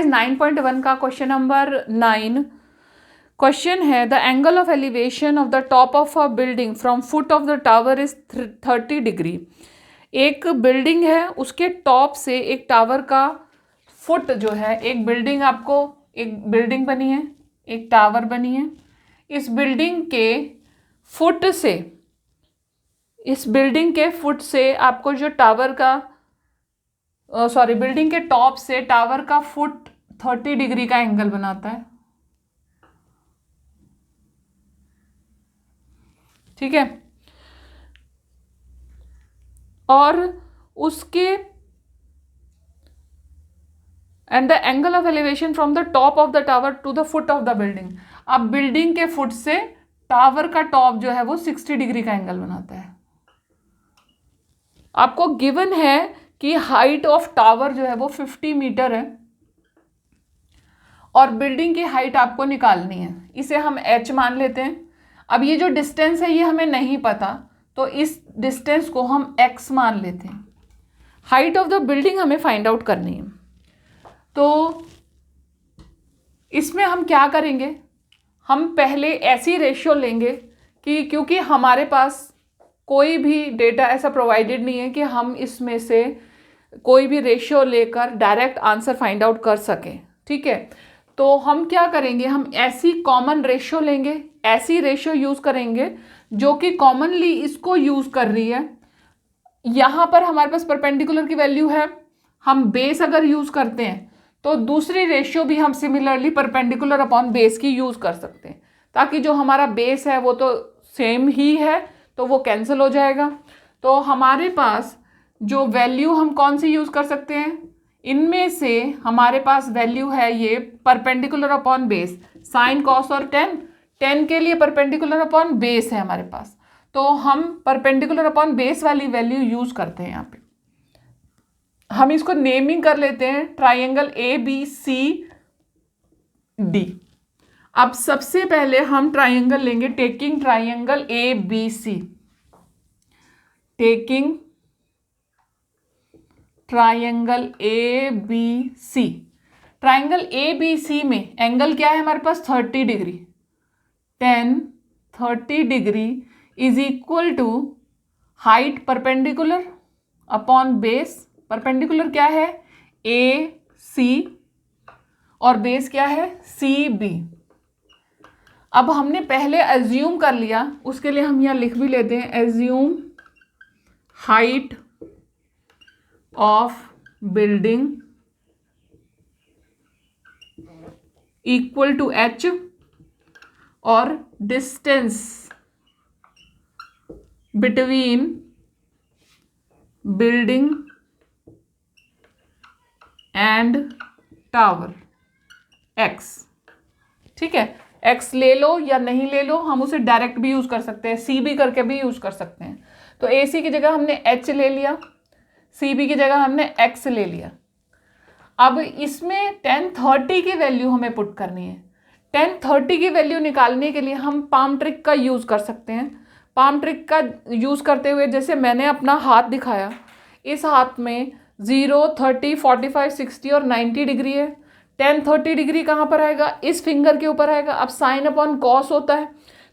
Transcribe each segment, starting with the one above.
9.1 का question number 9 question है the angle of elevation of the top of a building from foot of the tower is 30 degree. एक building है, उसके top से एक tower का फुट जो है, एक बिल्डिंग आपको एक बिल्डिंग बनी है, एक टावर बनी है, इस बिल्डिंग के फुट से आपको जो टावर का बिल्डिंग के टॉप से टावर का फुट 30 डिग्री का एंगल बनाता है। ठीक है, और उसके and the angle of elevation from the top of the tower to the foot of the building. अब बिल्डिंग के फुट से टावर का टॉप जो है वो 60 डिग्री का एंगल बनाता है। आपको गिवन है कि हाइट ऑफ टावर जो है वो 50 मीटर है और बिल्डिंग की हाइट आपको निकालनी है। इसे हम h मान लेते हैं। अब ये जो डिस्टेंस है ये हमें नहीं पता, तो इस डिस्टेंस को हम x मान लेते हैं। हाइट ऑफ द बिल्डिंग हमें फाइंड आउट करनी है। तो इसमें हम क्या करेंगे, हम पहले ऐसी रेशियो लेंगे कि क्योंकि हमारे पास कोई भी डेटा ऐसा प्रोवाइडेड नहीं है कि हम इसमें से कोई भी रेशियो लेकर डायरेक्ट आंसर फाइंड आउट कर सकें। ठीक है, तो हम क्या करेंगे, हम ऐसी कॉमन रेशियो लेंगे, ऐसी रेशियो यूज़ करेंगे जो कि कॉमनली इसको यूज़ कर रही है। यहाँ पर हमारे पास परपेंडिकुलर की वैल्यू है, हम बेस अगर यूज़ करते हैं तो दूसरी रेशियो भी हम सिमिलरली परपेंडिकुलर अपॉन बेस की यूज़ कर सकते हैं, ताकि जो हमारा बेस है वो तो सेम ही है तो वो कैंसिल हो जाएगा। तो हमारे पास जो वैल्यू हम कौन सी यूज़ कर सकते हैं, इनमें से हमारे पास वैल्यू है ये perpendicular upon base, sine cos और टेन के लिए परपेंडिकुलर अपॉन बेस है हमारे पास, तो हम परपेंडिकुलर अपॉन बेस वाली वैल्यू यूज़ करते हैं। यहाँ पे हम इसको नेमिंग कर लेते हैं ट्राइंगल ABC D। अब सबसे पहले हम ट्राइंगल लेंगे, taking triangle ABC, taking triangle ABC। Triangle ABC में एंगल क्या है हमारे पास 30 degree. 30 degree is equal to height perpendicular upon base. Perpendicular क्या है AC और बेस क्या है CB। अब हमने पहले एज्यूम कर लिया, उसके लिए हम यहाँ लिख भी लेते हैं, assume height of building equal to h और distance between building and tower x। ठीक है, x ले लो या नहीं ले लो, हम उसे डायरेक्ट भी यूज कर सकते हैं, CB करके भी यूज कर सकते हैं। तो AC की जगह हमने h ले लिया, CB की जगह हमने x ले लिया। अब इसमें 1030 की वैल्यू हमें पुट करनी है। 1030 की वैल्यू निकालने के लिए हम पाम ट्रिक का यूज कर सकते हैं। पाम ट्रिक का यूज करते हुए जैसे मैंने अपना हाथ दिखाया, इस हाथ में 0, 30, 45, 60 और 90 डिग्री है। 1030 डिग्री कहाँ पर आएगा, इस फिंगर के ऊपर आएगा। अब साइन अपॉन कॉस होता है,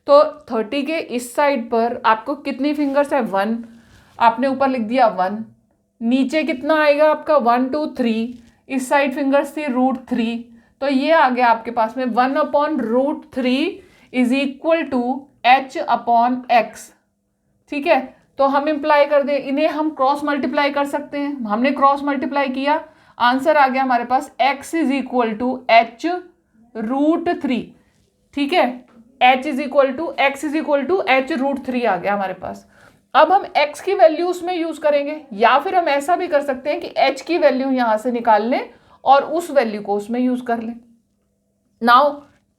तो 30 के इस साइड पर आपको कितनी फिंगर्स है 1, आपने ऊपर लिख दिया 1। नीचे कितना आएगा आपका 1, 2, 3, इस साइड फिंगर्स थी √3, तो ये आ गया आपके पास में 1/√3 is equal to h upon x। ठीक है, तो हम इम्प्लाई कर दे, इन्हें हम क्रॉस मल्टीप्लाई कर सकते हैं। हमने क्रॉस मल्टीप्लाई किया, आंसर आ गया हमारे पास x is equal to h√3। ठीक है, h is equal to h√3 आ गया हमारे पास। अब हम x की वैल्यू उसमें यूज करेंगे, या फिर हम ऐसा भी कर सकते हैं कि h की वैल्यू यहां से निकाल लें और उस वैल्यू को उसमें यूज कर लें। Now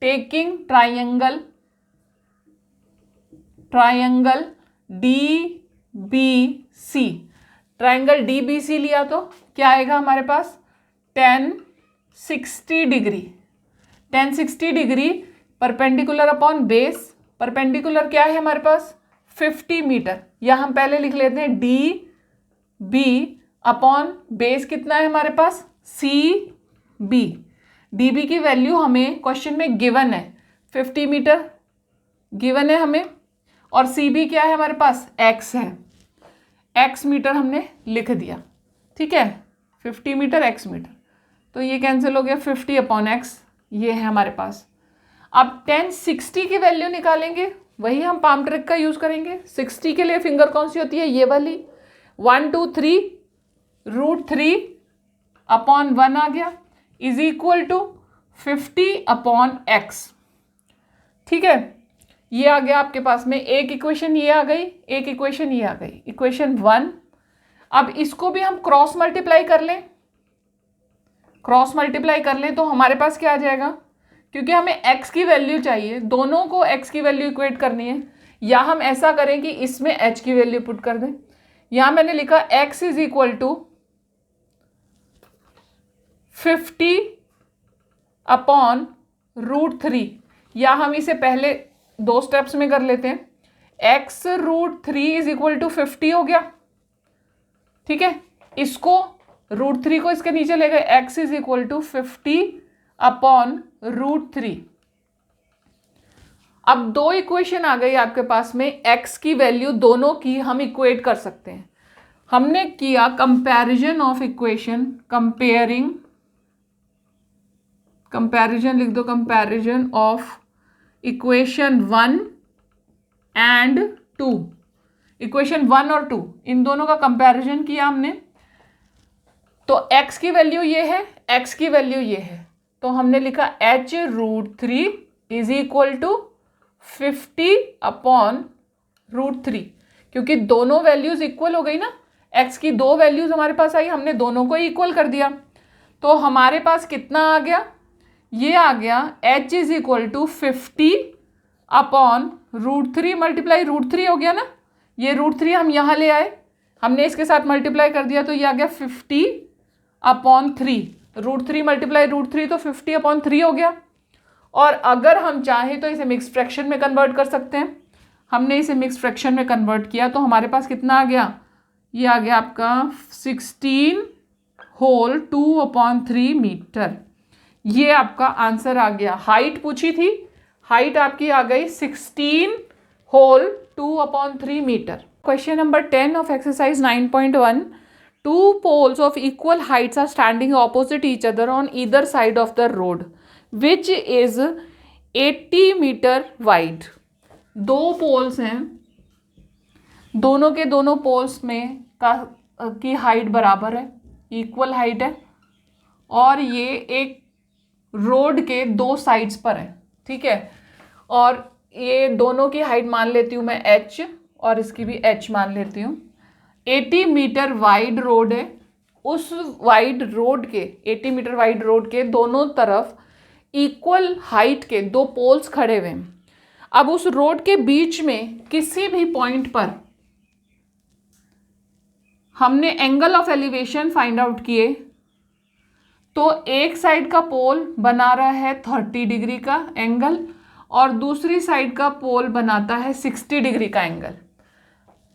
taking triangle DBC, triangle DBC लिया तो क्या आएगा हमारे पास 1060 degree. 1060 degree perpendicular upon base, perpendicular क्या है हमारे पास 50 मीटर, या हम पहले लिख लेते हैं DB अपॉन बेस कितना है हमारे पास CB। dB की वैल्यू हमें क्वेश्चन में गिवन है 50 मीटर गिवन है हमें, और CB क्या है हमारे पास, x है, x मीटर हमने लिख दिया, ठीक है, 50 मीटर x मीटर, तो ये कैंसिल हो गया 50/x, ये है हमारे पास। अब 1060 की वैल्यू निकालेंगे, वही हम पाम ट्रिक का यूज करेंगे। 60 के लिए फिंगर कौन सी होती है, ये वाली, 1 2 3 √3/1 आ गया, इज इक्वल टू 50/x, ठीक है। ये आ गया आपके पास में, एक इक्वेशन ये आ गई, एक इक्वेशन ये आ गई, इक्वेशन 1। अब इसको भी हम क्रॉस मल्टीप्लाई कर लें, क्रॉस मल्टीप्लाई कर लें तो हमारे पास क्या आ जाएगा, क्योंकि हमें x की वैल्यू चाहिए, दोनों को x की वैल्यू इक्वेट करनी है, या हम ऐसा करें कि इसमें h की वैल्यू पुट कर दें। यहां मैंने लिखा x इज इक्वल टू 50/√3, या हम इसे पहले 2 स्टेप्स में कर लेते हैं, x √3 इज इक्वल टू 50 हो गया, ठीक है। इसको √3 को इसके नीचे ले गए, x इज इक्वल टू 50/√3। अब 2 इक्वेशन आ गई आपके पास में, x की वैल्यू दोनों की हम इक्वेट कर सकते हैं। हमने किया कंपैरिजन ऑफ इक्वेशन, कंपैरिजन लिख दो, comparison of equation 1 and 2, equation 1 और 2 इन दोनों का कंपैरिजन किया हमने। तो x की वैल्यू ये है, x की वैल्यू ये है, तो हमने लिखा h√3 इज इक्वल टू 50/√3, क्योंकि दोनों वैल्यूज इक्वल हो गई ना, x की 2 वैल्यूज हमारे पास आई, हमने दोनों को इक्वल कर दिया, तो हमारे पास कितना आ गया, ये आ गया h is equal to 50/√3 multiply √3 हो गया ना, ये √3 हम यहाँ ले आए, हमने इसके साथ मल्टीप्लाई कर दिया, तो ये आ गया 50/3, √3 मल्टीप्लाई √3 तो 50/3 हो गया। और अगर हम चाहें तो इसे मिक्स फ्रैक्शन में कन्वर्ट कर सकते हैं, हमने इसे मिक्स फ्रैक्शन में कन्वर्ट किया, तो हमारे पास कितना आ गया, ये आ गया आपका 16 होल 2/3 मीटर, ये आपका आंसर आ गया। हाइट पूछी थी, हाइट आपकी आ गई 16 whole 2/3 metre. Question number 10 of exercise 9.1, 2 poles of equal heights are standing opposite each other on either side of the road which is 80 meter wide। 2 poles हैं, दोनों के दोनों पोल्स में की हाइट बराबर है, इक्वल हाइट है, और ये एक रोड के 2 साइड्स पर है, ठीक है। और ये दोनों की हाइट मान लेती हूँ मैं h, और इसकी भी h मान लेती हूँ। 80 मीटर वाइड रोड है, उस वाइड रोड के 80 मीटर वाइड रोड के दोनों तरफ इक्वल हाइट के 2 पोल्स खड़े हुए हैं। अब उस रोड के बीच में किसी भी पॉइंट पर हमने angle of elevation find out किए, तो एक साइड का पोल बना रहा है 30 डिग्री का एंगल, और दूसरी साइड का पोल बनाता है 60 डिग्री का एंगल,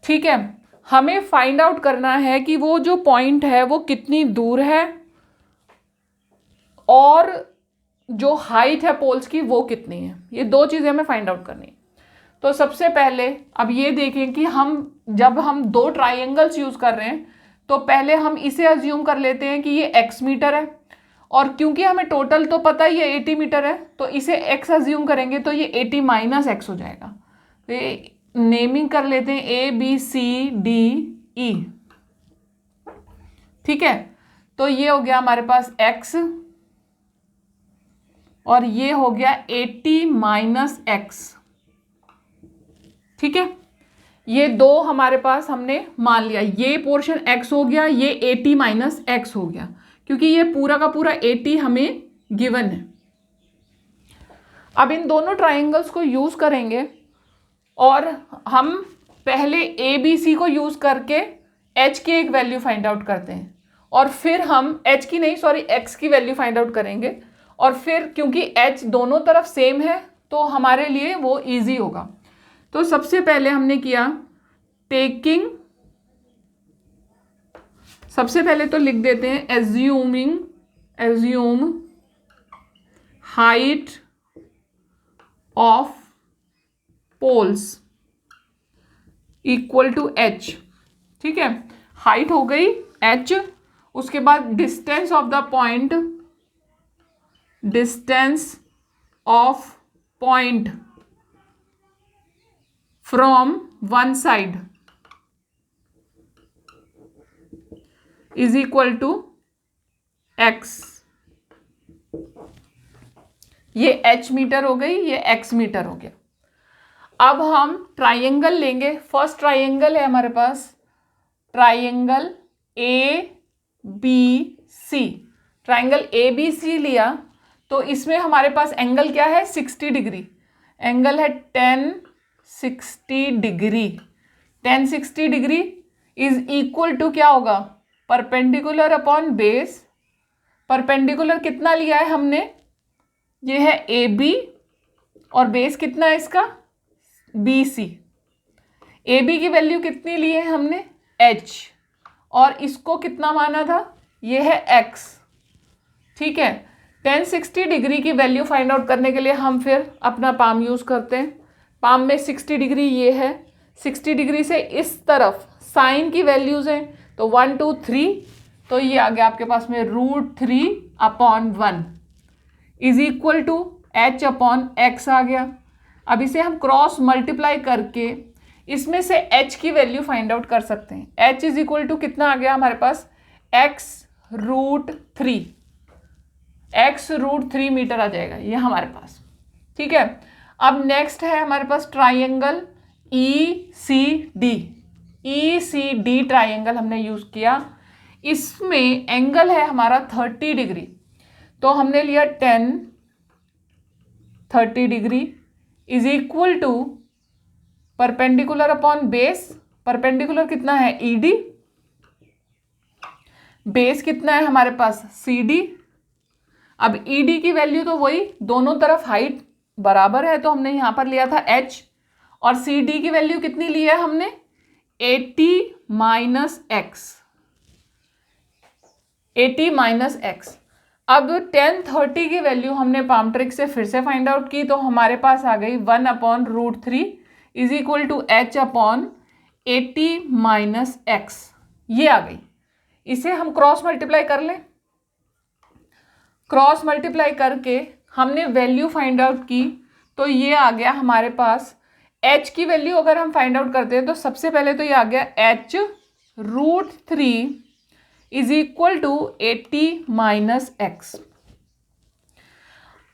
ठीक है। हमें फाइंड आउट करना है कि वो जो पॉइंट है वो कितनी दूर है, और जो हाइट है पोल्स की वो कितनी है, ये 2 चीज़ें हमें फाइंड आउट करनी है। तो सबसे पहले अब ये देखें कि जब हम 2 ट्राइंगल्स यूज़ कर रहे हैं, तो पहले हम इसे अज्यूम कर लेते हैं कि ये x मीटर है, और क्योंकि हमें टोटल तो पता ही है 80 मीटर है, तो इसे x अज्यूम करेंगे तो ये 80 माइनस x हो जाएगा। तो ये नेमिंग कर लेते हैं ABCDE, ठीक है। तो ये हो गया हमारे पास x, और ये हो गया 80 माइनस x, ठीक है। ये 2 हमारे पास हमने मान लिया, ये पोर्शन x हो गया, ये 80 माइनस x हो गया, क्योंकि ये पूरा का पूरा 80 हमें गिवन है। अब इन दोनों ट्राइंगल्स को यूज करेंगे, और हम पहले ABC को यूज करके h की एक वैल्यू फाइंड आउट करते हैं, और फिर हम x की वैल्यू फाइंड आउट करेंगे, और फिर क्योंकि h दोनों तरफ सेम है तो हमारे लिए वो इजी होगा। तो सबसे पहले हमने किया सबसे पहले तो लिख देते हैं assume height of poles equal to h। ठीक है, हाइट हो गई h, उसके बाद distance of the point, distance of point from one side is equal to x। ये h मीटर हो गई, ये x मीटर हो गया। अब हम ट्राइंगल लेंगे। फर्स्ट ट्राइंगल है हमारे पास ट्राइंगल ABC। ट्राइंगल ABC लिया तो इसमें हमारे पास एंगल क्या है 60 डिग्री, एंगल है 1060 degree. 1060 degree is equal to क्या होगा, परपेंडिकुलर अपॉन बेस। परपेंडिकुलर कितना लिया है हमने, ये है AB और बेस कितना है इसका BC। AB की वैल्यू कितनी ली है हमने h और इसको कितना माना था, ये है x। ठीक है, 1060 डिग्री की वैल्यू फाइंड आउट करने के लिए हम फिर अपना पाम यूज़ करते हैं। पाम में 60 डिग्री ये है, 60 डिग्री से इस तरफ साइन की वैल्यूज़ हैं तो 1 2 3, तो ये आ गया आपके पास में √3/1 is equal to h upon x आ गया। अब इसे हम क्रॉस मल्टीप्लाई करके इसमें से h की वैल्यू फाइंड आउट कर सकते हैं। h इज इक्वल टू कितना आ गया हमारे पास x√3, x√3 मीटर आ जाएगा ये हमारे पास। ठीक है, अब नेक्स्ट है हमारे पास ट्राइंगल ECD ट्राइंगल हमने यूज़ किया। इसमें एंगल है हमारा 30 डिग्री, तो हमने लिया 30 degree is equal to perpendicular upon base. Perpendicular कितना है ED, बेस कितना है हमारे पास CD। अब ED की वैल्यू तो वही, दोनों तरफ हाइट बराबर है तो हमने यहां पर लिया था h, और CD की वैल्यू कितनी ली है हमने 80 - x। अब 1030 की वैल्यू हमने पाम ट्रिक से फिर से फाइंड आउट की तो हमारे पास आ गई 1/√3 is equal to h upon 80 - x, ये आ गई। इसे हम क्रॉस मल्टीप्लाई कर लें। क्रॉस मल्टीप्लाई करके हमने वैल्यू फाइंड आउट की तो ये आ गया हमारे पास h की वैल्यू अगर हम फाइंड आउट करते हैं तो सबसे पहले तो ये आ गया h√3 is equal to 80 - x।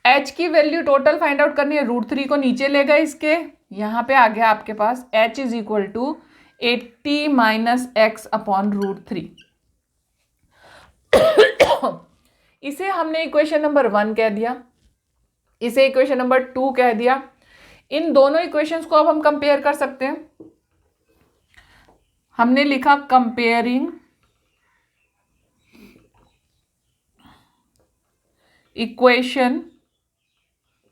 h की वैल्यू टोटल फाइंड आउट करनी है, √3 को नीचे ले गए इसके, यहाँ पे आ गया आपके पास h is equal to 80 - x upon √3। इसे हमने इक्वेशन नंबर 1 कह दिया, इसे इक्वेशन नंबर 2 कह दिया। इन दोनों इक्वेशंस को अब हम कंपेयर कर सकते हैं। हमने लिखा कंपेयरिंग इक्वेशन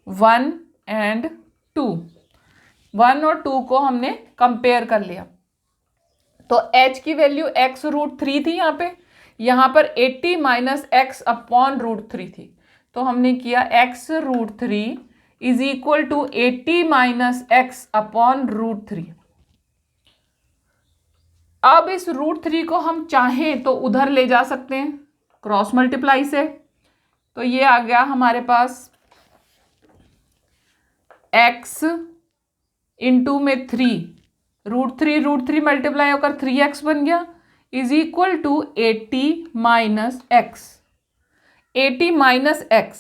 1 एंड 2। 1 और 2 को हमने कंपेयर कर लिया तो h की वैल्यू x√3 थी, यहाँ पर 80 - x अपॉन √3 थी, तो हमने किया x√3 is equal to 80 - x upon √3। अब इस √3 को हम चाहें तो उधर ले जा सकते हैं क्रॉस मल्टीप्लाई से, तो ये आ गया हमारे पास x इंटू में 3, √3 मल्टीप्लाई होकर 3x बन गया is equal to 80 - x। 80 - x,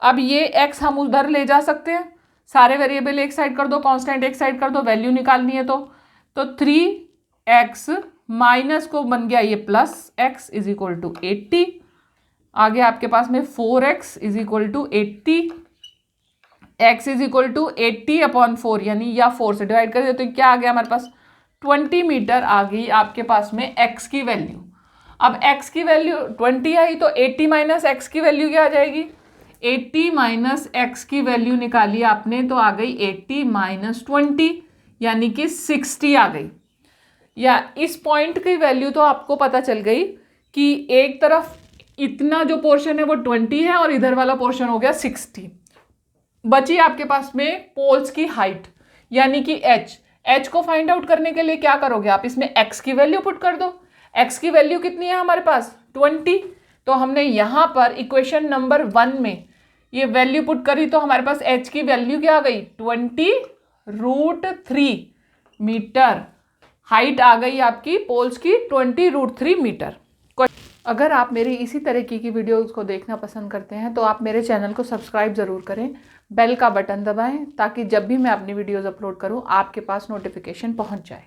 अब ये x हम उधर ले जा सकते हैं, सारे वेरिएबल एक साइड कर दो, कांस्टेंट एक साइड कर दो, वैल्यू निकालनी है तो 3x माइनस को बन गया ये plus x is equal to 80। आगे आपके पास में 4x is equal to 80, x is equal to 80 upon 4, यानी या 4 से डिवाइड कर दे तो क्या आ गया हमारे पास 20 मीटर आ गई आपके पास में x की वैल्यू। अब x की वैल्यू 20 आई तो 80 - x की वैल्यू क्या आ जाएगी, 80 - x की वैल्यू निकाली आपने तो आ गई 80 - 20 यानी कि 60 आ गई। या इस पॉइंट की वैल्यू तो आपको पता चल गई कि एक तरफ इतना जो पोर्शन है वो 20 है और इधर वाला पोर्शन हो गया 60। बची आपके पास में पोल्स की हाइट, यानी कि एच को फाइंड आउट करने के लिए क्या करोगे आप, इसमें एक्स की वैल्यू पुट कर दो। एक्स की वैल्यू कितनी है हमारे पास 20, तो हमने यहां पर इक्वेशन नंबर 1 में ये वैल्यू पुट करी तो हमारे पास एच की वैल्यू क्या आ गई 20√3 मीटर। हाइट आ गई आपकी पोल्स की 20√3 मीटर। अगर आप मेरी इसी तरीके की वीडियोस को देखना पसंद करते हैं तो आप मेरे चैनल को सब्सक्राइब ज़रूर करें, बेल का बटन दबाएं ताकि जब भी मैं अपनी वीडियोस अपलोड करूं आपके पास नोटिफिकेशन पहुंच जाए।